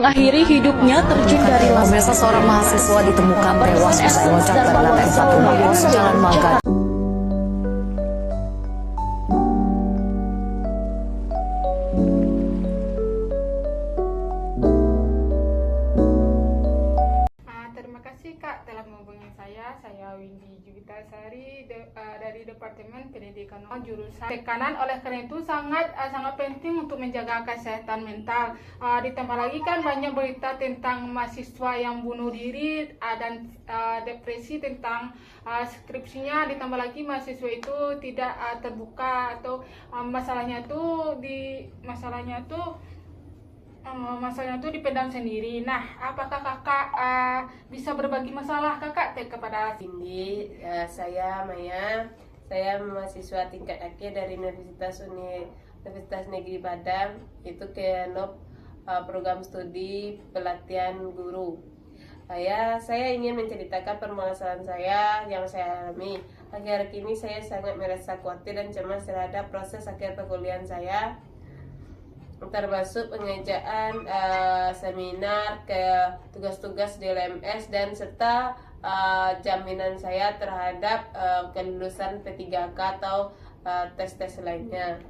mengakhiri hidupnya terjun dari Pemirsa, seorang mahasiswa ditemukan tewas usai loncat dari lantai 1 kampus Jalan Mangga. Terima kasih Kak telah menghubungi saya. Saya Windy Juwitasari dari Departemen Pendidikan jurusan Tekanan. Oleh karena itu sangat penting untuk menjaga kesehatan mental. Ditambah lagi kan banyak berita tentang mahasiswa yang bunuh diri dan depresi tentang skripsinya. Ditambah lagi mahasiswa itu tidak terbuka atau masalahnya tuh dipendam sendiri. Nah, apakah kakak bisa berbagi masalah kakak kepada Cindy? Saya Maya, saya mahasiswa tingkat akhir dari Universitas Negeri Padang, itu KNOP program studi pelatihan guru. Saya ingin menceritakan permasalahan saya yang saya alami. Akhir-akhir ini saya sangat merasa khawatir dan cemas terhadap proses akhir perkuliahan saya, termasuk pengerjaan seminar, ke tugas-tugas di LMS, dan serta jaminan saya terhadap kelulusan P3K atau tes-tes lainnya.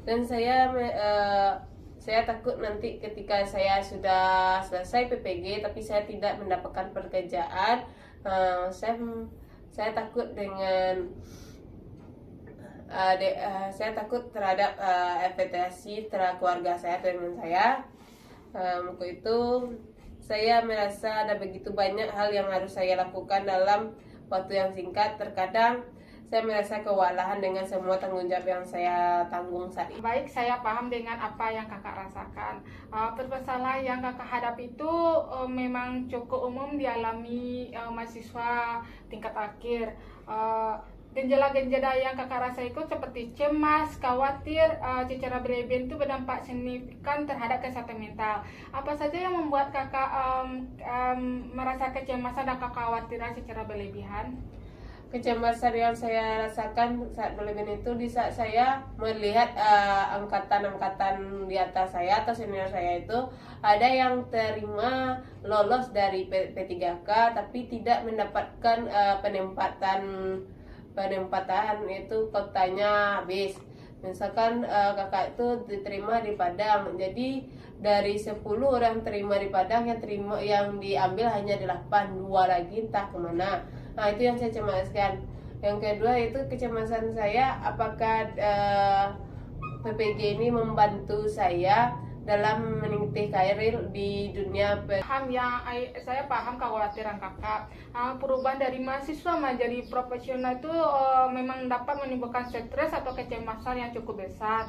Dan saya takut nanti ketika saya sudah selesai PPG tapi saya tidak mendapatkan pekerjaan. Saya takut dengan saya takut terhadap ekspektasi terhadap keluarga saya, teman saya. Untuk itu saya merasa ada begitu banyak hal yang harus saya lakukan dalam waktu yang singkat. Terkadang saya merasa kewalahan dengan semua tanggung jawab yang saya tanggung saat ini. Baik, saya paham dengan apa yang kakak rasakan. Permasalahan yang kakak hadapi itu memang cukup umum dialami mahasiswa tingkat akhir. Gejala-gejala yang kakak rasa itu seperti cemas, khawatir, secara berlebihan itu berdampak signifikan terhadap kesehatan mental. Apa saja yang membuat kakak merasa kecemasan dan kekhawatiran secara berlebihan? Kecemasan yang saya rasakan saat berlebihan itu di saat saya melihat angkatan-angkatan di atas saya atau senior saya itu ada yang terima lolos dari P3K tapi tidak mendapatkan penempatan itu kotanya habis. Misalkan kakak itu diterima di Padang, jadi dari 10 orang terima di Padang, yang diambil hanya 8, 2 lagi entah kemana. Nah, itu yang saya cemaskan. Yang kedua itu kecemasan saya, apakah PPG ini membantu saya dalam meniti karir di dunia Saya paham kekhawatiran kakak. Perubahan dari mahasiswa menjadi profesional itu memang dapat menimbulkan stres atau kecemasan yang cukup besar.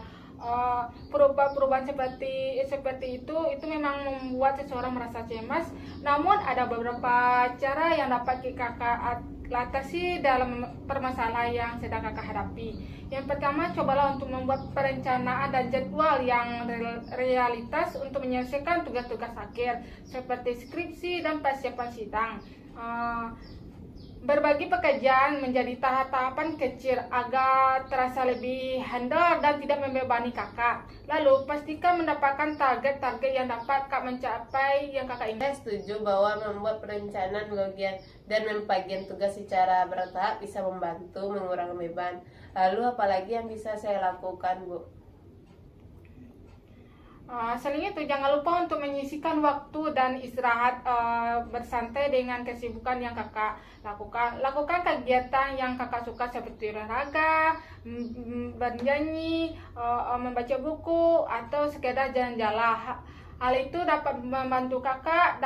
Perubahan seperti itu memang membuat seseorang merasa cemas. Namun ada beberapa cara yang dapat kakak atasi dalam permasalahan yang sedang kakak hadapi. Yang pertama, cobalah untuk membuat perencanaan dan jadwal yang realitas untuk menyelesaikan tugas-tugas akhir seperti skripsi dan persiapan sidang. Berbagi pekerjaan menjadi tahapan kecil agar terasa lebih handal dan tidak membebani kakak. Lalu pastikan mendapatkan target-target yang dapat kak mencapai yang kakak ingin. Saya setuju bahwa membuat perencanaan dan membagikan tugas secara bertahap bisa membantu mengurangi beban. Lalu apalagi yang bisa saya lakukan, Bu? Selain itu, jangan lupa untuk menyisihkan waktu dan istirahat bersantai dengan kesibukan yang kakak lakukan. Lakukan kegiatan yang kakak suka seperti olahraga, bernyanyi, membaca buku, atau sekedar jalan-jalan. Hal itu dapat membantu kakak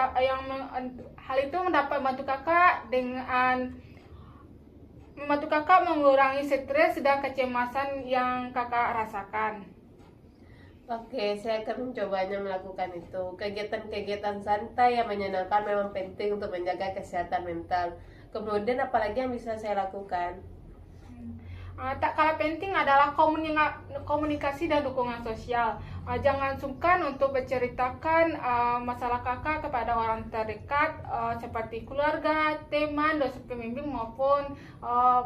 mengurangi stres dan kecemasan yang kakak rasakan. Oke, saya akan mencobanya melakukan itu. Kegiatan-kegiatan santai yang menyenangkan memang penting untuk menjaga kesehatan mental. Kemudian apalagi yang bisa saya lakukan? Tak kalah penting adalah komunikasi dan dukungan sosial. Jangan sungkan untuk menceritakan masalah kakak kepada orang terdekat seperti keluarga, teman, dosen pembimbing maupun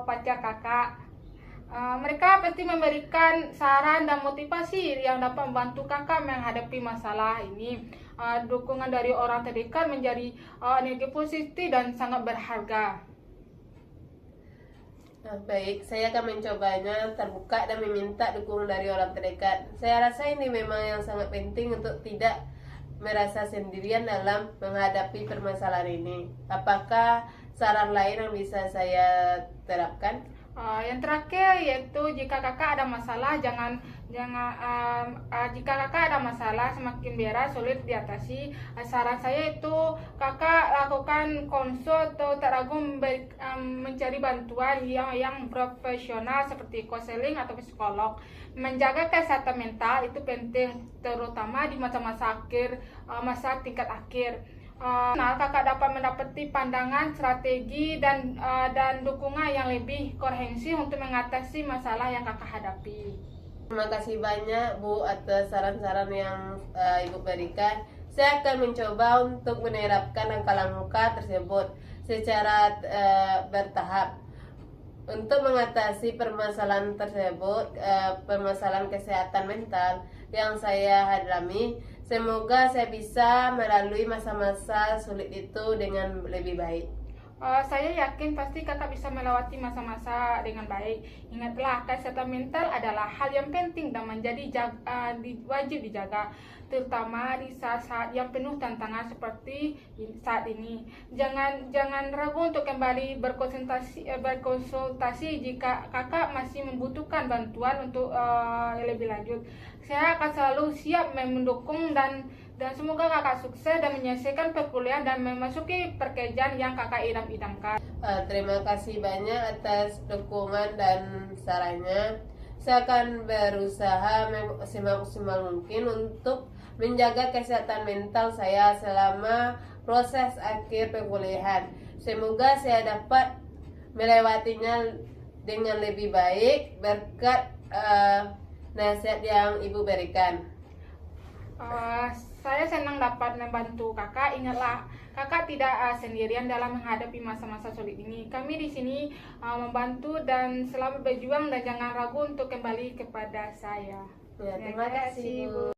pacar kakak. Mereka pasti memberikan saran dan motivasi yang dapat membantu kakak menghadapi masalah ini. dukungan dari orang terdekat menjadi energi positif dan sangat berharga. Nah, baik, saya akan mencobanya terbuka dan meminta dukungan dari orang terdekat. Saya rasa ini memang yang sangat penting untuk tidak merasa sendirian dalam menghadapi permasalahan ini. Apakah saran lain yang bisa saya terapkan? Yang terakhir yaitu jika kakak ada masalah jika kakak ada masalah semakin berat sulit diatasi, saran saya itu kakak lakukan konsul atau tak ragu mencari bantuan yang profesional seperti konseling atau psikolog. Menjaga kesehatan mental itu penting terutama di masa-masa akhir, masa tingkat akhir. Kakak dapat mendapati pandangan, strategi dan dukungan yang lebih komprehensif untuk mengatasi masalah yang kakak hadapi. Terima kasih banyak Bu atas saran-saran yang Ibu berikan. Saya akan mencoba untuk menerapkan langkah-langkah tersebut secara bertahap untuk mengatasi permasalahan tersebut, permasalahan kesehatan mental yang saya alami. Semoga saya bisa melalui masa-masa sulit itu dengan lebih baik. Saya yakin pasti kakak bisa melewati masa-masa dengan baik. Ingatlah, kesehatan mental adalah hal yang penting dan menjadi wajib dijaga, terutama di saat-saat yang penuh tantangan seperti saat ini. Jangan ragu untuk kembali berkonsultasi jika kakak masih membutuhkan bantuan untuk lebih lanjut. Saya akan selalu siap mendukung dan semoga kakak sukses dan menyelesaikan perkuliahan dan memasuki pekerjaan yang kakak idam-idamkan. Terima kasih banyak atas dukungan dan sarannya. Saya akan berusaha semaksimal mungkin untuk menjaga kesehatan mental saya selama proses akhir perkuliahan. Semoga saya dapat melewatinya dengan lebih baik berkat nasihat yang Ibu berikan. Saya senang dapat membantu kakak. Ingatlah, kakak tidak sendirian dalam menghadapi masa-masa sulit ini. Kami di sini membantu dan selalu berjuang dan jangan ragu untuk kembali kepada saya. Ya, terima kasih Bu.